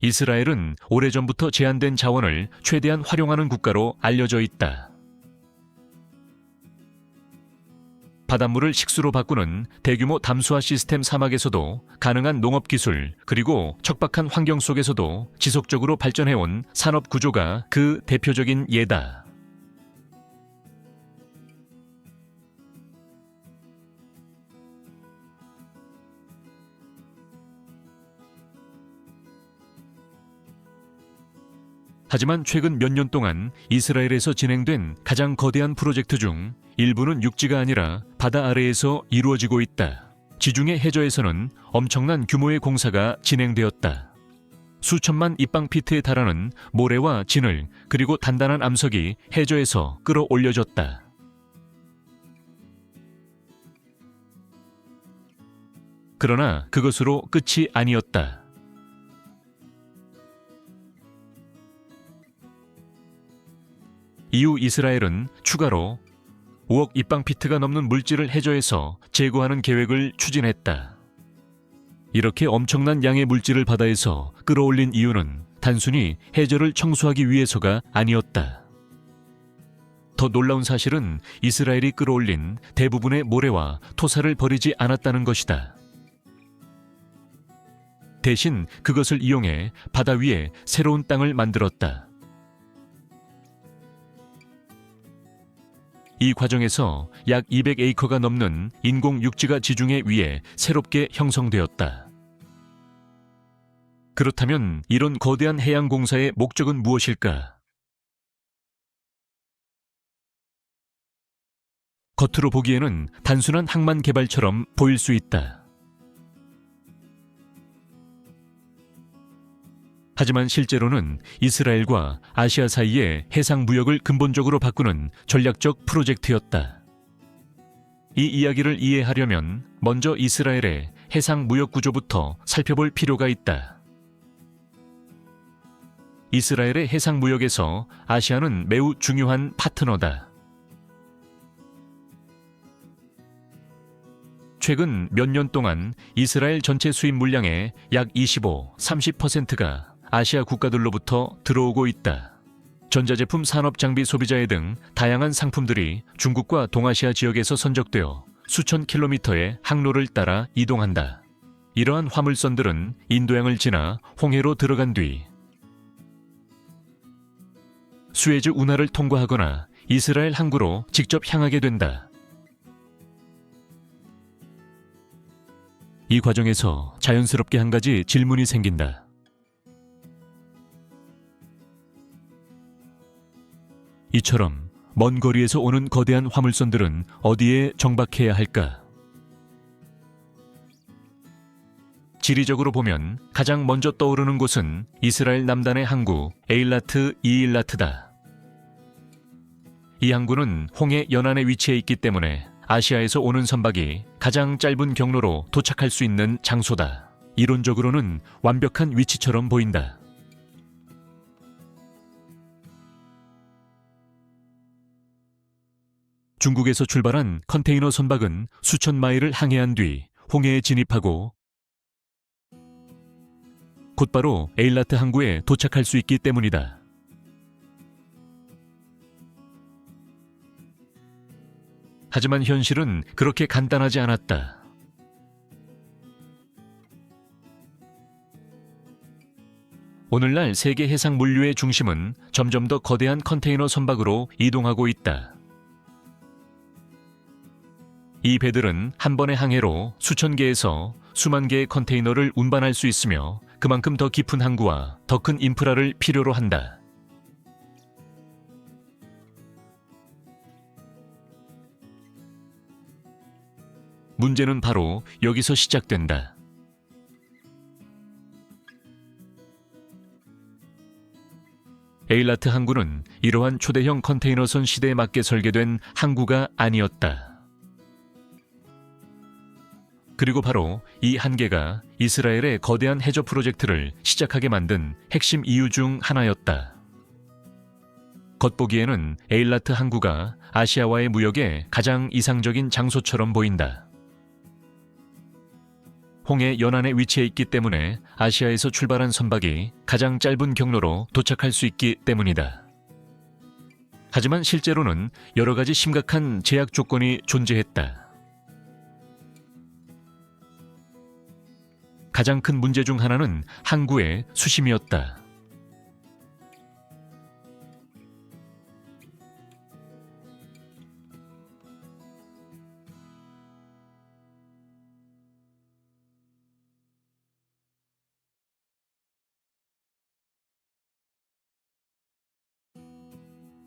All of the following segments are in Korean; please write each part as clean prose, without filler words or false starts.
이스라엘은 오래전부터 제한된 자원을 최대한 활용하는 국가로 알려져 있다. 바닷물을 식수로 바꾸는 대규모 담수화 시스템 사막에서도 가능한 농업기술, 그리고 척박한 환경 속에서도 지속적으로 발전해온 산업 구조가 그 대표적인 예다. 하지만 최근 몇 년 동안 이스라엘에서 진행된 가장 거대한 프로젝트 중 일부는 육지가 아니라 바다 아래에서 이루어지고 있다. 지중해 해저에서는 엄청난 규모의 공사가 진행되었다. 수천만 입방피트에 달하는 모래와 진을 그리고 단단한 암석이 해저에서 끌어올려졌다. 그러나 그것으로 끝이 아니었다. 이후 이스라엘은 추가로 5억 입방피트가 넘는 물질을 해저에서 제거하는 계획을 추진했다. 이렇게 엄청난 양의 물질을 바다에서 끌어올린 이유는 단순히 해저를 청소하기 위해서가 아니었다. 더 놀라운 사실은 이스라엘이 끌어올린 대부분의 모래와 토사를 버리지 않았다는 것이다. 대신 그것을 이용해 바다 위에 새로운 땅을 만들었다. 이 과정에서 약 200에이커가 넘는 인공 육지가 지중해 위에 새롭게 형성되었다. 그렇다면 이런 거대한 해양 공사의 목적은 무엇일까? 겉으로 보기에는 단순한 항만 개발처럼 보일 수 있다. 하지만 실제로는 이스라엘과 아시아 사이의 해상 무역을 근본적으로 바꾸는 전략적 프로젝트였다. 이 이야기를 이해하려면 먼저 이스라엘의 해상 무역 구조부터 살펴볼 필요가 있다. 이스라엘의 해상 무역에서 아시아는 매우 중요한 파트너다. 최근 몇 년 동안 이스라엘 전체 수입 물량의 약 25-30%가 아시아 국가들로부터 들어오고 있다. 전자제품 산업 장비 소비자의 등 다양한 상품들이 중국과 동아시아 지역에서 선적되어 수천 킬로미터의 항로를 따라 이동한다. 이러한 화물선들은 인도양을 지나 홍해로 들어간 뒤 수에즈 운하를 통과하거나 이스라엘 항구로 직접 향하게 된다. 이 과정에서 자연스럽게 한 가지 질문이 생긴다. 이처럼 먼 거리에서 오는 거대한 화물선들은 어디에 정박해야 할까? 지리적으로 보면 가장 먼저 떠오르는 곳은 이스라엘 남단의 항구 에일라트 이일라트다. 이 항구는 홍해 연안에 위치해 있기 때문에 아시아에서 오는 선박이 가장 짧은 경로로 도착할 수 있는 장소다. 이론적으로는 완벽한 위치처럼 보인다. 중국에서 출발한 컨테이너 선박은 수천 마일을 항해한 뒤 홍해에 진입하고 곧바로 에일라트 항구에 도착할 수 있기 때문이다. 하지만 현실은 그렇게 간단하지 않았다. 오늘날 세계 해상 물류의 중심은 점점 더 거대한 컨테이너 선박으로 이동하고 있다. 이 배들은 한 번의 항해로 수천 개에서 수만 개의 컨테이너를 운반할 수 있으며 그만큼 더 깊은 항구와 더 큰 인프라를 필요로 한다. 문제는 바로 여기서 시작된다. 에일라트 항구는 이러한 초대형 컨테이너선 시대에 맞게 설계된 항구가 아니었다. 그리고 바로 이 한계가 이스라엘의 거대한 해저 프로젝트를 시작하게 만든 핵심 이유 중 하나였다. 겉보기에는 에일라트 항구가 아시아와의 무역의 가장 이상적인 장소처럼 보인다. 홍해 연안에 위치해 있기 때문에 아시아에서 출발한 선박이 가장 짧은 경로로 도착할 수 있기 때문이다. 하지만 실제로는 여러 가지 심각한 제약 조건이 존재했다. 가장 큰 문제 중 하나는 항구의 수심이었다.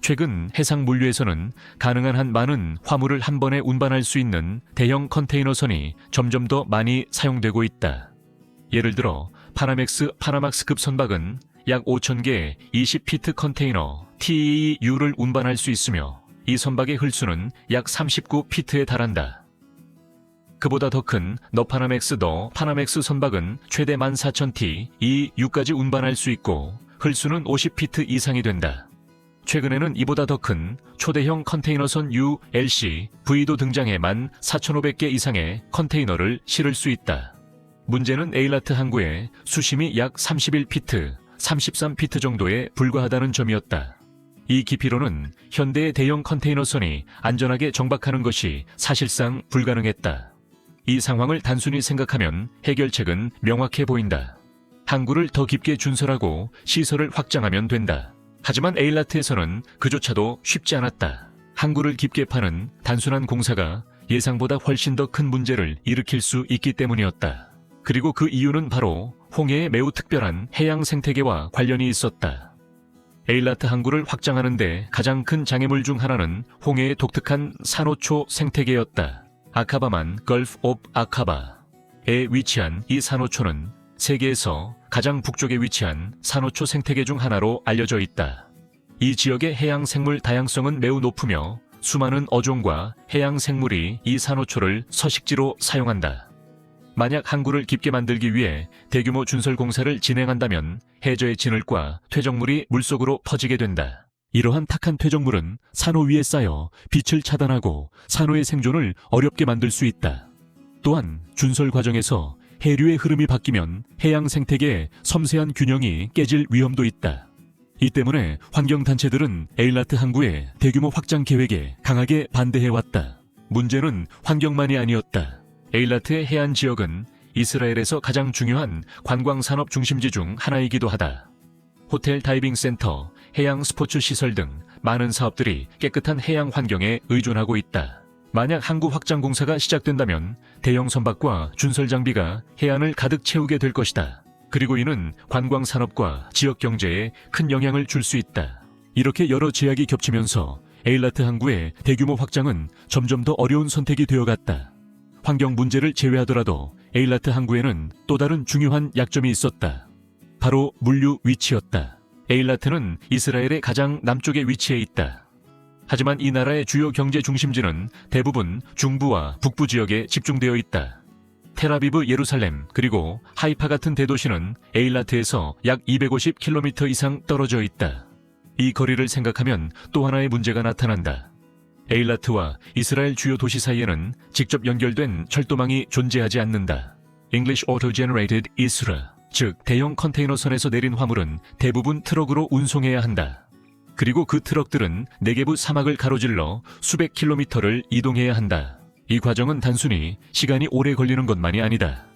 최근 해상 물류에서는 가능한 한 많은 화물을 한 번에 운반할 수 있는 대형 컨테이너선이 점점 더 많이 사용되고 있다. 예를 들어 파나막스급 선박은 약 5,000개의 20피트 컨테이너 TEU를 운반할 수 있으며 이 선박의 흘수는 약 39피트에 달한다. 그보다 더 큰 더 파나맥스 선박은 최대 14,000T EU까지 운반할 수 있고 흘수는 50피트 이상이 된다. 최근에는 이보다 더 큰 초대형 컨테이너선 ULCV도 등장해 14,500개 이상의 컨테이너를 실을 수 있다. 문제는 에일라트 항구의 수심이 약 31피트, 33피트 정도에 불과하다는 점이었다. 이 깊이로는 현대의 대형 컨테이너선이 안전하게 정박하는 것이 사실상 불가능했다. 이 상황을 단순히 생각하면 해결책은 명확해 보인다. 항구를 더 깊게 준설하고 시설을 확장하면 된다. 하지만 에일라트에서는 그조차도 쉽지 않았다. 항구를 깊게 파는 단순한 공사가 예상보다 훨씬 더 큰 문제를 일으킬 수 있기 때문이었다. 그리고 그 이유는 바로 홍해의 매우 특별한 해양 생태계와 관련이 있었다. 에일라트 항구를 확장하는 데 가장 큰 장애물 중 하나는 홍해의 독특한 산호초 생태계였다. 아카바만 걸프 오브 아카바에 위치한 이 산호초는 세계에서 가장 북쪽에 위치한 산호초 생태계 중 하나로 알려져 있다. 이 지역의 해양 생물 다양성은 매우 높으며 수많은 어종과 해양 생물이 이 산호초를 서식지로 사용한다. 만약 항구를 깊게 만들기 위해 대규모 준설 공사를 진행한다면 해저의 진흙과 퇴적물이 물속으로 퍼지게 된다. 이러한 탁한 퇴적물은 산호 위에 쌓여 빛을 차단하고 산호의 생존을 어렵게 만들 수 있다. 또한 준설 과정에서 해류의 흐름이 바뀌면 해양 생태계의 섬세한 균형이 깨질 위험도 있다. 이 때문에 환경단체들은 에일라트 항구의 대규모 확장 계획에 강하게 반대해왔다. 문제는 환경만이 아니었다. 에일라트의 해안 지역은 이스라엘에서 가장 중요한 관광산업 중심지 중 하나이기도 하다. 호텔, 다이빙 센터, 해양 스포츠 시설 등 많은 사업들이 깨끗한 해양 환경에 의존하고 있다. 만약 항구 확장 공사가 시작된다면 대형 선박과 준설 장비가 해안을 가득 채우게 될 것이다. 그리고 이는 관광 산업과 지역 경제에 큰 영향을 줄 수 있다. 이렇게 여러 제약이 겹치면서 에일라트 항구의 대규모 확장은 점점 더 어려운 선택이 되어갔다. 환경 문제를 제외하더라도 에일라트 항구에는 또 다른 중요한 약점이 있었다. 바로 물류 위치였다. 에일라트는 이스라엘의 가장 남쪽에 위치해 있다. 하지만 이 나라의 주요 경제 중심지는 대부분 중부와 북부 지역에 집중되어 있다. 텔아비브, 예루살렘, 그리고 하이파 같은 대도시는 에일라트에서 약 250km 이상 떨어져 있다. 이 거리를 생각하면 또 하나의 문제가 나타난다. 에일라트와 이스라엘 주요 도시 사이에는 직접 연결된 철도망이 존재하지 않는다. English Auto-Generated Isra, 즉 대형 컨테이너선에서 내린 화물은 대부분 트럭으로 운송해야 한다. 그리고 그 트럭들은 네게브 사막을 가로질러 수백 킬로미터를 이동해야 한다. 이 과정은 단순히 시간이 오래 걸리는 것만이 아니다.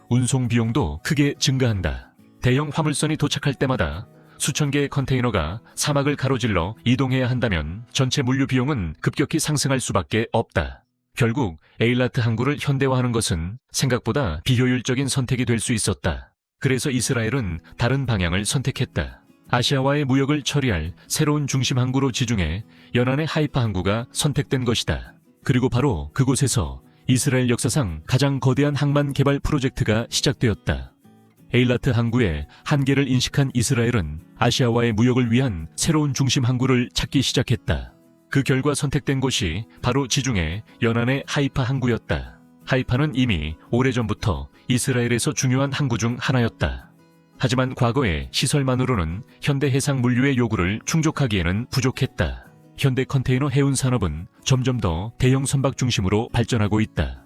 운송 비용도 크게 증가한다. 대형 화물선이 도착할 때마다 수천 개의 컨테이너가 사막을 가로질러 이동해야 한다면 전체 물류 비용은 급격히 상승할 수밖에 없다. 결국 에일라트 항구를 현대화하는 것은 생각보다 비효율적인 선택이 될 수 있었다. 그래서 이스라엘은 다른 방향을 선택했다. 아시아와의 무역을 처리할 새로운 중심 항구로 지중해 연안의 하이파 항구가 선택된 것이다. 그리고 바로 그곳에서 이스라엘 역사상 가장 거대한 항만 개발 프로젝트가 시작되었다. 에일라트 항구의 한계를 인식한 이스라엘은 아시아와의 무역을 위한 새로운 중심 항구를 찾기 시작했다. 그 결과 선택된 곳이 바로 지중해 연안의 하이파 항구였다. 하이파는 이미 오래전부터 이스라엘에서 중요한 항구 중 하나였다. 하지만 과거의 시설만으로는 현대 해상 물류의 요구를 충족하기에는 부족했다. 현대 컨테이너 해운 산업은 점점 더 대형 선박 중심으로 발전하고 있다.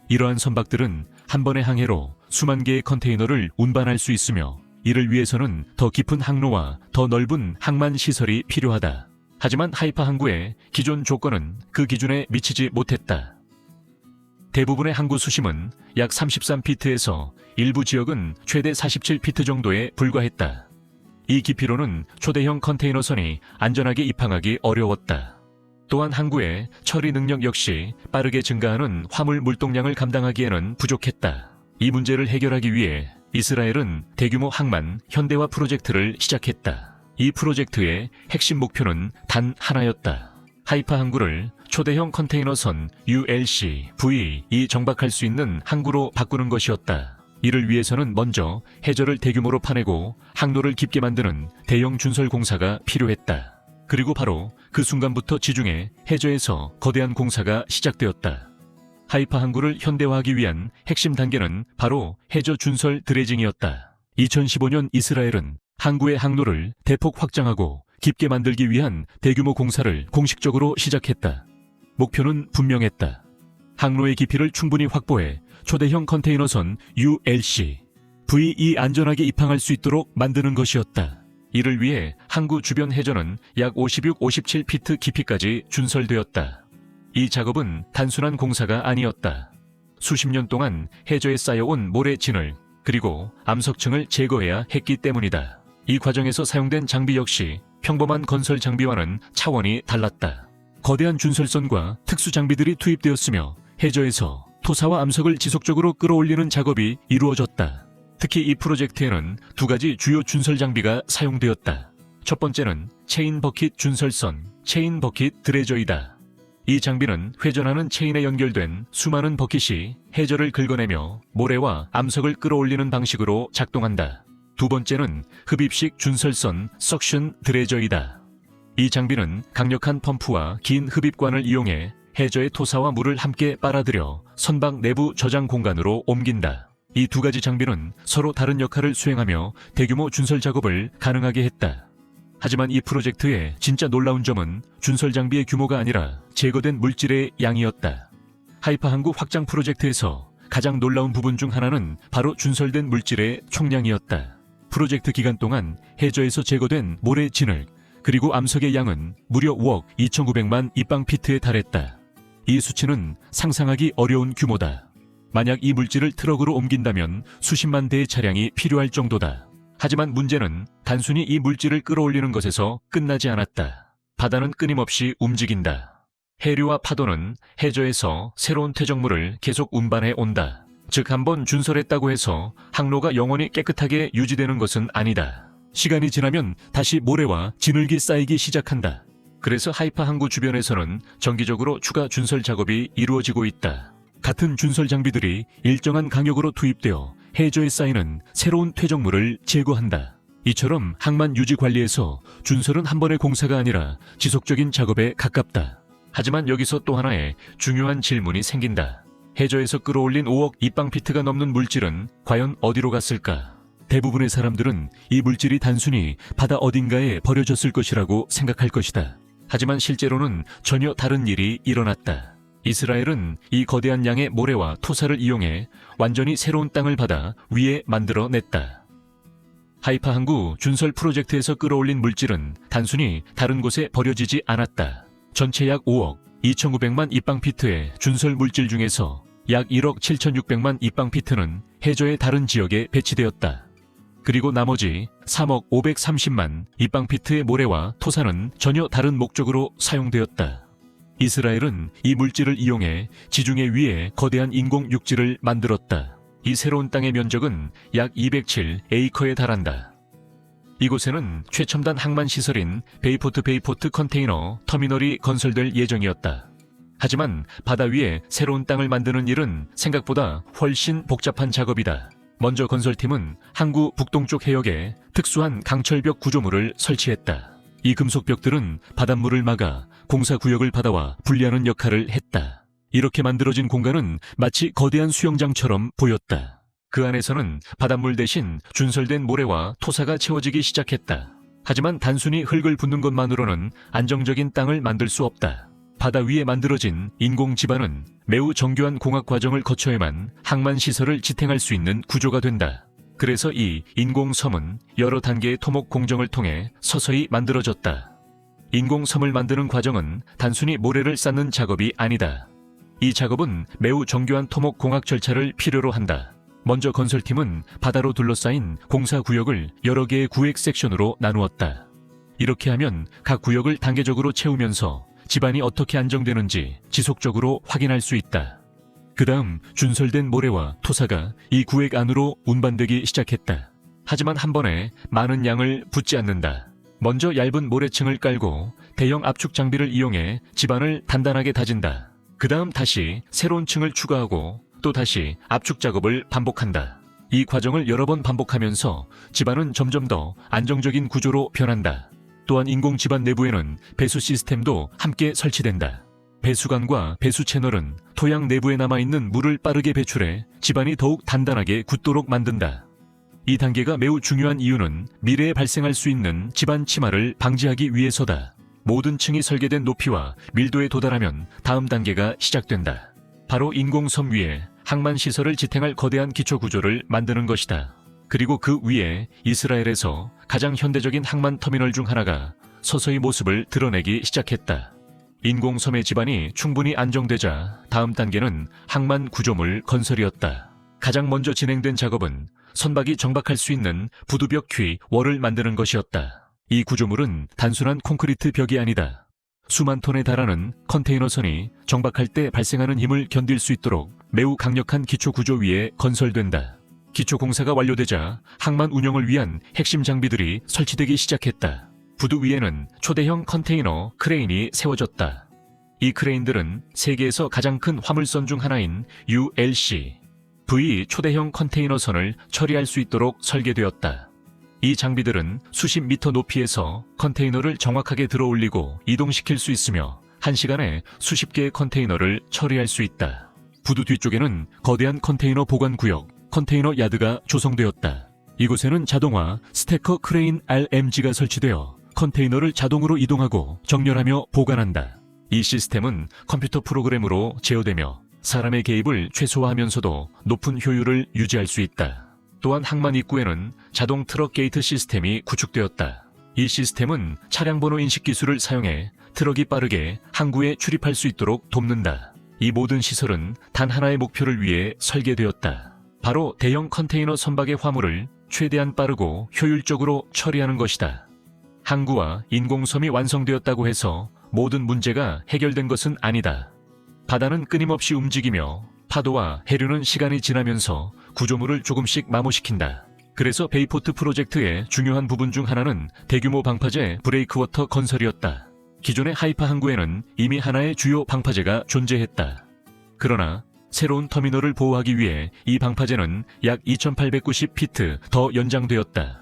이러한 선박들은 한 번의 항해로 수만 개의 컨테이너를 운반할 수 있으며 이를 위해서는 더 깊은 항로와 더 넓은 항만 시설이 필요하다. 하지만 하이파 항구의 기존 조건은 그 기준에 미치지 못했다. 대부분의 항구 수심은 약 33피트에서 일부 지역은 최대 47피트 정도에 불과했다. 이 깊이로는 초대형 컨테이너선이 안전하게 입항하기 어려웠다. 또한 항구의 처리 능력 역시 빠르게 증가하는 화물 물동량을 감당하기에는 부족했다. 이 문제를 해결하기 위해 이스라엘은 대규모 항만 현대화 프로젝트를 시작했다. 이 프로젝트의 핵심 목표는 단 하나였다. 하이파 항구를 초대형 컨테이너선 ULCV이 정박할 수 있는 항구로 바꾸는 것이었다. 이를 위해서는 먼저 해저를 대규모로 파내고 항로를 깊게 만드는 대형 준설 공사가 필요했다. 그리고 바로 그 순간부터 지중해 해저에서 거대한 공사가 시작되었다. 하이파 항구를 현대화하기 위한 핵심 단계는 바로 해저 준설 드래징이었다. 2015년 이스라엘은 항구의 항로를 대폭 확장하고 깊게 만들기 위한 대규모 공사를 공식적으로 시작했다. 목표는 분명했다. 항로의 깊이를 충분히 확보해 초대형 컨테이너선 ULCV이 안전하게 입항할 수 있도록 만드는 것이었다. 이를 위해 항구 주변 해저는 약 56, 57피트 깊이까지 준설되었다. 이 작업은 단순한 공사가 아니었다. 수십 년 동안 해저에 쌓여온 모래 진을 그리고 암석층을 제거해야 했기 때문이다. 이 과정에서 사용된 장비 역시 평범한 건설 장비와는 차원이 달랐다. 거대한 준설선과 특수 장비들이 투입되었으며 해저에서 토사와 암석을 지속적으로 끌어올리는 작업이 이루어졌다. 특히 이 프로젝트에는 두 가지 주요 준설 장비가 사용되었다. 첫 번째는 체인 버킷 준설선, 체인 버킷 드래저이다. 이 장비는 회전하는 체인에 연결된 수많은 버킷이 해저를 긁어내며 모래와 암석을 끌어올리는 방식으로 작동한다. 두 번째는 흡입식 준설선 석션 드래저이다. 이 장비는 강력한 펌프와 긴 흡입관을 이용해 해저의 토사와 물을 함께 빨아들여 선박 내부 저장 공간으로 옮긴다. 이 두 가지 장비는 서로 다른 역할을 수행하며 대규모 준설 작업을 가능하게 했다. 하지만 이 프로젝트의 진짜 놀라운 점은 준설 장비의 규모가 아니라 제거된 물질의 양이었다. 하이파 항구 확장 프로젝트에서 가장 놀라운 부분 중 하나는 바로 준설된 물질의 총량이었다. 프로젝트 기간 동안 해저에서 제거된 모래 진흙 그리고 암석의 양은 무려 5억 2,900만 입방피트에 달했다. 이 수치는 상상하기 어려운 규모다. 만약 이 물질을 트럭으로 옮긴다면 수십만 대의 차량이 필요할 정도다. 하지만 문제는 단순히 이 물질을 끌어올리는 것에서 끝나지 않았다. 바다는 끊임없이 움직인다. 해류와 파도는 해저에서 새로운 퇴적물을 계속 운반해 온다. 즉 한번 준설했다고 해서 항로가 영원히 깨끗하게 유지되는 것은 아니다. 시간이 지나면 다시 모래와 진흙이 쌓이기 시작한다. 그래서 하이파 항구 주변에서는 정기적으로 추가 준설 작업이 이루어지고 있다. 같은 준설 장비들이 일정한 강역으로 투입되어 해저에 쌓이는 새로운 퇴적물을 제거한다. 이처럼 항만 유지 관리에서 준설은 한 번의 공사가 아니라 지속적인 작업에 가깝다. 하지만 여기서 또 하나의 중요한 질문이 생긴다. 해저에서 끌어올린 5억 입방피트가 넘는 물질은 과연 어디로 갔을까? 대부분의 사람들은 이 물질이 단순히 바다 어딘가에 버려졌을 것이라고 생각할 것이다. 하지만 실제로는 전혀 다른 일이 일어났다. 이스라엘은 이 거대한 양의 모래와 토사를 이용해 완전히 새로운 땅을 받아 위에 만들어냈다. 하이파 항구 준설 프로젝트에서 끌어올린 물질은 단순히 다른 곳에 버려지지 않았다. 전체 약 5억 2,900만 입방피트의 준설 물질 중에서 약 1억 7,600만 입방피트는 해저의 다른 지역에 배치되었다. 그리고 나머지 3억 530만 입방피트의 모래와 토사는 전혀 다른 목적으로 사용되었다. 이스라엘은 이 물질을 이용해 지중해 위에 거대한 인공 육지를 만들었다. 이 새로운 땅의 면적은 약 207에이커에 달한다. 이곳에는 최첨단 항만 시설인 베이포트 컨테이너 터미널이 건설될 예정이었다. 하지만 바다 위에 새로운 땅을 만드는 일은 생각보다 훨씬 복잡한 작업이다. 먼저 건설팀은 항구 북동쪽 해역에 특수한 강철벽 구조물을 설치했다. 이 금속벽들은 바닷물을 막아 공사구역을 바다와 분리하는 역할을 했다. 이렇게 만들어진 공간은 마치 거대한 수영장처럼 보였다. 그 안에서는 바닷물 대신 준설된 모래와 토사가 채워지기 시작했다. 하지만 단순히 흙을 붓는 것만으로는 안정적인 땅을 만들 수 없다. 바다 위에 만들어진 인공 지반은 매우 정교한 공학 과정을 거쳐야만 항만 시설을 지탱할 수 있는 구조가 된다. 그래서 이 인공섬은 여러 단계의 토목 공정을 통해 서서히 만들어졌다. 인공섬을 만드는 과정은 단순히 모래를 쌓는 작업이 아니다. 이 작업은 매우 정교한 토목 공학 절차를 필요로 한다. 먼저 건설팀은 바다로 둘러싸인 공사구역을 여러 개의 구획 섹션으로 나누었다. 이렇게 하면 각 구역을 단계적으로 채우면서 지반이 어떻게 안정되는지 지속적으로 확인할 수 있다. 그 다음 준설된 모래와 토사가 이 구획 안으로 운반되기 시작했다. 하지만 한 번에 많은 양을 붓지 않는다. 먼저 얇은 모래층을 깔고 대형 압축 장비를 이용해 지반을 단단하게 다진다. 그 다음 다시 새로운 층을 추가하고 또 다시 압축 작업을 반복한다. 이 과정을 여러 번 반복하면서 지반은 점점 더 안정적인 구조로 변한다. 또한 인공 지반 내부에는 배수 시스템도 함께 설치된다. 배수관과 배수 채널은 토양 내부에 남아있는 물을 빠르게 배출해 지반이 더욱 단단하게 굳도록 만든다. 이 단계가 매우 중요한 이유는 미래에 발생할 수 있는 지반 침하를 방지하기 위해서다. 모든 층이 설계된 높이와 밀도에 도달하면 다음 단계가 시작된다. 바로 인공섬 위에 항만 시설을 지탱할 거대한 기초 구조를 만드는 것이다. 그리고 그 위에 이스라엘에서 가장 현대적인 항만 터미널 중 하나가 서서히 모습을 드러내기 시작했다. 인공섬의 지반이 충분히 안정되자 다음 단계는 항만 구조물 건설이었다. 가장 먼저 진행된 작업은 선박이 정박할 수 있는 부두벽 퀴 월을 만드는 것이었다. 이 구조물은 단순한 콘크리트 벽이 아니다. 수만 톤에 달하는 컨테이너선이 정박할 때 발생하는 힘을 견딜 수 있도록 매우 강력한 기초 구조 위에 건설된다. 기초 공사가 완료되자 항만 운영을 위한 핵심 장비들이 설치되기 시작했다. 부두 위에는 초대형 컨테이너 크레인이 세워졌다. 이 크레인들은 세계에서 가장 큰 화물선 중 하나인 ULC V 초대형 컨테이너선을 처리할 수 있도록 설계되었다. 이 장비들은 수십 미터 높이에서 컨테이너를 정확하게 들어올리고 이동시킬 수 있으며 1시간에 수십 개의 컨테이너를 처리할 수 있다. 부두 뒤쪽에는 거대한 컨테이너 보관 구역, 컨테이너 야드가 조성되었다. 이곳에는 자동화 스태커 크레인 RMG가 설치되어 컨테이너를 자동으로 이동하고 정렬하며 보관한다. 이 시스템은 컴퓨터 프로그램으로 제어되며 사람의 개입을 최소화하면서도 높은 효율을 유지할 수 있다. 또한 항만 입구에는 자동 트럭 게이트 시스템이 구축되었다. 이 시스템은 차량 번호 인식 기술을 사용해 트럭이 빠르게 항구에 출입할 수 있도록 돕는다. 이 모든 시설은 단 하나의 목표를 위해 설계되었다. 바로 대형 컨테이너 선박의 화물을 최대한 빠르고 효율적으로 처리하는 것이다. 항구와 인공섬이 완성되었다고 해서 모든 문제가 해결된 것은 아니다. 바다는 끊임없이 움직이며 파도와 해류는 시간이 지나면서 구조물을 조금씩 마모시킨다. 그래서 베이포트 프로젝트의 중요한 부분 중 하나는 대규모 방파제 브레이크워터 건설이었다. 기존의 하이파 항구에는 이미 하나의 주요 방파제가 존재했다. 그러나 새로운 터미널을 보호하기 위해 이 방파제는 약 2890피트 더 연장되었다.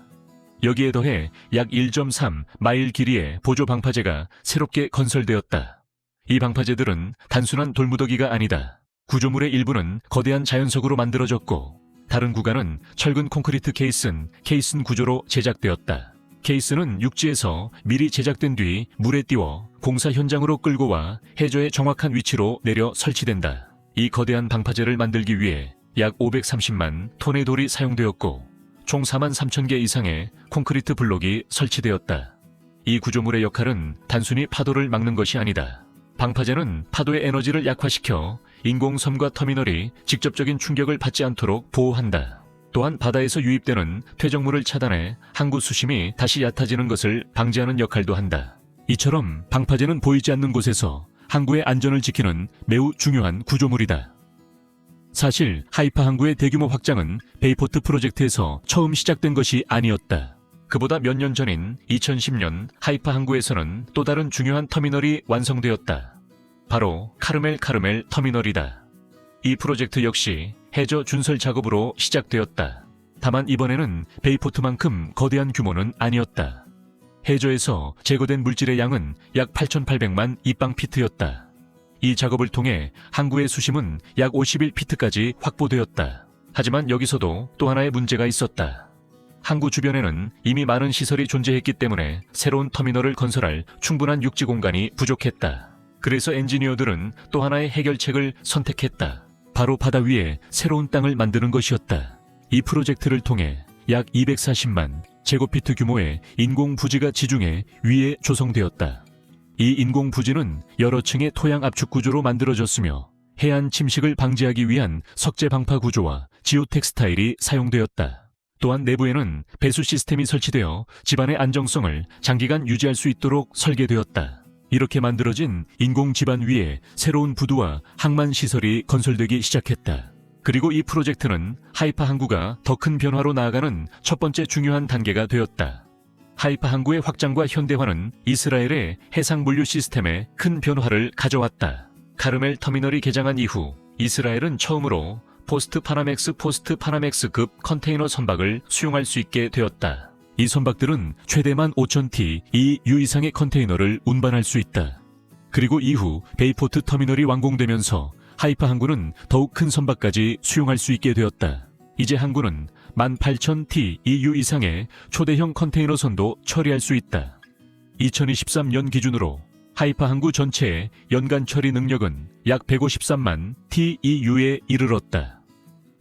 여기에 더해 약 1.3 마일 길이의 보조 방파제가 새롭게 건설되었다. 이 방파제들은 단순한 돌무더기가 아니다. 구조물의 일부는 거대한 자연석으로 만들어졌고 다른 구간은 철근 콘크리트 케이슨 구조로 제작되었다. 케이스는 육지에서 미리 제작된 뒤 물에 띄워 공사 현장으로 끌고 와 해저의 정확한 위치로 내려 설치된다. 이 거대한 방파제를 만들기 위해 약 530만 톤의 돌이 사용되었고 총 4만 3천 개 이상의 콘크리트 블록이 설치되었다. 이 구조물의 역할은 단순히 파도를 막는 것이 아니다. 방파제는 파도의 에너지를 약화시켜 인공섬과 터미널이 직접적인 충격을 받지 않도록 보호한다. 또한 바다에서 유입되는 퇴적물을 차단해 항구 수심이 다시 얕아지는 것을 방지하는 역할도 한다. 이처럼 방파제는 보이지 않는 곳에서 항구의 안전을 지키는 매우 중요한 구조물이다. 사실 하이파 항구의 대규모 확장은 베이포트 프로젝트에서 처음 시작된 것이 아니었다. 그보다 몇 년 전인 2010년 하이파 항구에서는 또 다른 중요한 터미널이 완성되었다. 바로 카르멜 터미널이다. 이 프로젝트 역시 해저 준설 작업으로 시작되었다. 다만 이번에는 베이포트만큼 거대한 규모는 아니었다. 해저에서 제거된 물질의 양은 약 8,800만 입방피트였다. 이 작업을 통해 항구의 수심은 약 51피트까지 확보되었다. 하지만 여기서도 또 하나의 문제가 있었다. 항구 주변에는 이미 많은 시설이 존재했기 때문에 새로운 터미널을 건설할 충분한 육지 공간이 부족했다. 그래서 엔지니어들은 또 하나의 해결책을 선택했다. 바로 바다 위에 새로운 땅을 만드는 것이었다. 이 프로젝트를 통해 약 240만 제곱피트 규모의 인공부지가 지중해 위에 조성되었다. 이 인공부지는 여러 층의 토양 압축 구조로 만들어졌으며 해안 침식을 방지하기 위한 석재 방파 구조와 지오텍스타일이 사용되었다. 또한 내부에는 배수 시스템이 설치되어 집안의 안정성을 장기간 유지할 수 있도록 설계되었다. 이렇게 만들어진 인공 집안 위에 새로운 부두와 항만 시설이 건설되기 시작했다. 그리고 이 프로젝트는 하이파 항구가 더 큰 변화로 나아가는 첫 번째 중요한 단계가 되었다. 하이파 항구의 확장과 현대화는 이스라엘의 해상 물류 시스템에 큰 변화를 가져왔다. 카르멜 터미널이 개장한 이후 이스라엘은 처음으로 포스트 파나맥스급 컨테이너 선박을 수용할 수 있게 되었다. 이 선박들은 최대만 5,000 TEU 이상의 컨테이너를 운반할 수 있다. 그리고 이후 베이포트 터미널이 완공되면서 하이파 항구는 더욱 큰 선박까지 수용할 수 있게 되었다. 이제 항구는 18,000 TEU 이상의 초대형 컨테이너 선도 처리할 수 있다. 2023년 기준으로 하이파 항구 전체의 연간 처리 능력은 약 153만 TEU에 이르렀다.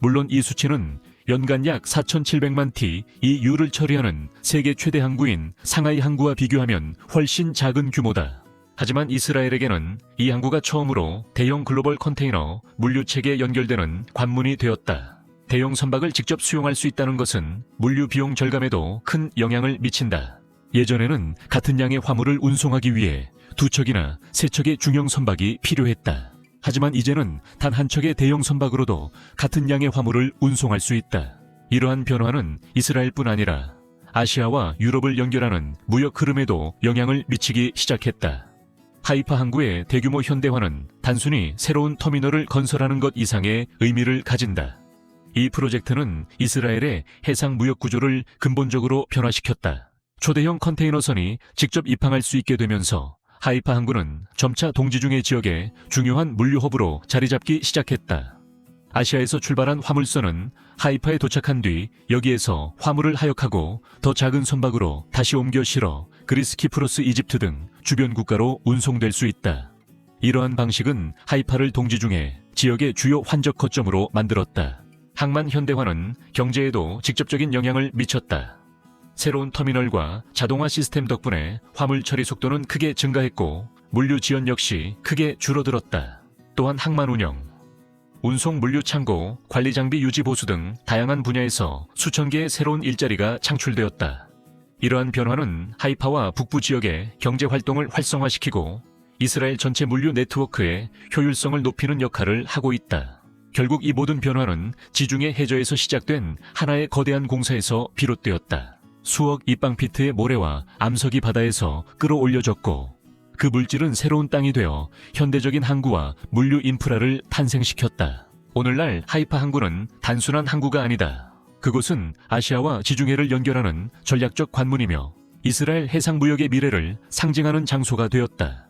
물론 이 수치는 연간 약 4,700만 TEU를 처리하는 세계 최대 항구인 상하이 항구와 비교하면 훨씬 작은 규모다. 하지만 이스라엘에게는 이 항구가 처음으로 대형 글로벌 컨테이너 물류체계에 연결되는 관문이 되었다. 대형 선박을 직접 수용할 수 있다는 것은 물류 비용 절감에도 큰 영향을 미친다. 예전에는 같은 양의 화물을 운송하기 위해 2척이나 3척의 중형 선박이 필요했다. 하지만 이제는 단 한 척의 대형 선박으로도 같은 양의 화물을 운송할 수 있다. 이러한 변화는 이스라엘뿐 아니라 아시아와 유럽을 연결하는 무역 흐름에도 영향을 미치기 시작했다. 하이파 항구의 대규모 현대화는 단순히 새로운 터미널을 건설하는 것 이상의 의미를 가진다. 이 프로젝트는 이스라엘의 해상 무역 구조를 근본적으로 변화시켰다. 초대형 컨테이너선이 직접 입항할 수 있게 되면서 하이파 항구는 점차 동지중해 지역의 중요한 물류 허브로 자리 잡기 시작했다. 아시아에서 출발한 화물선은 하이파에 도착한 뒤 여기에서 화물을 하역하고 더 작은 선박으로 다시 옮겨 실어 그리스, 키프로스, 이집트 등 주변 국가로 운송될 수 있다. 이러한 방식은 하이파를 동지중해 지역의 주요 환적 거점으로 만들었다. 항만 현대화는 경제에도 직접적인 영향을 미쳤다. 새로운 터미널과 자동화 시스템 덕분에 화물 처리 속도는 크게 증가했고 물류 지연 역시 크게 줄어들었다. 또한 항만 운영, 운송 물류 창고, 관리 장비 유지 보수 등 다양한 분야에서 수천 개의 새로운 일자리가 창출되었다. 이러한 변화는 하이파와 북부 지역의 경제 활동을 활성화시키고 이스라엘 전체 물류 네트워크의 효율성을 높이는 역할을 하고 있다. 결국 이 모든 변화는 지중해 해저에서 시작된 하나의 거대한 공사에서 비롯되었다. 수억 입방피트의 모래와 암석이 바다에서 끌어올려졌고 그 물질은 새로운 땅이 되어 현대적인 항구와 물류 인프라를 탄생시켰다. 오늘날 하이파 항구는 단순한 항구가 아니다. 그곳은 아시아와 지중해를 연결하는 전략적 관문이며 이스라엘 해상 무역의 미래를 상징하는 장소가 되었다.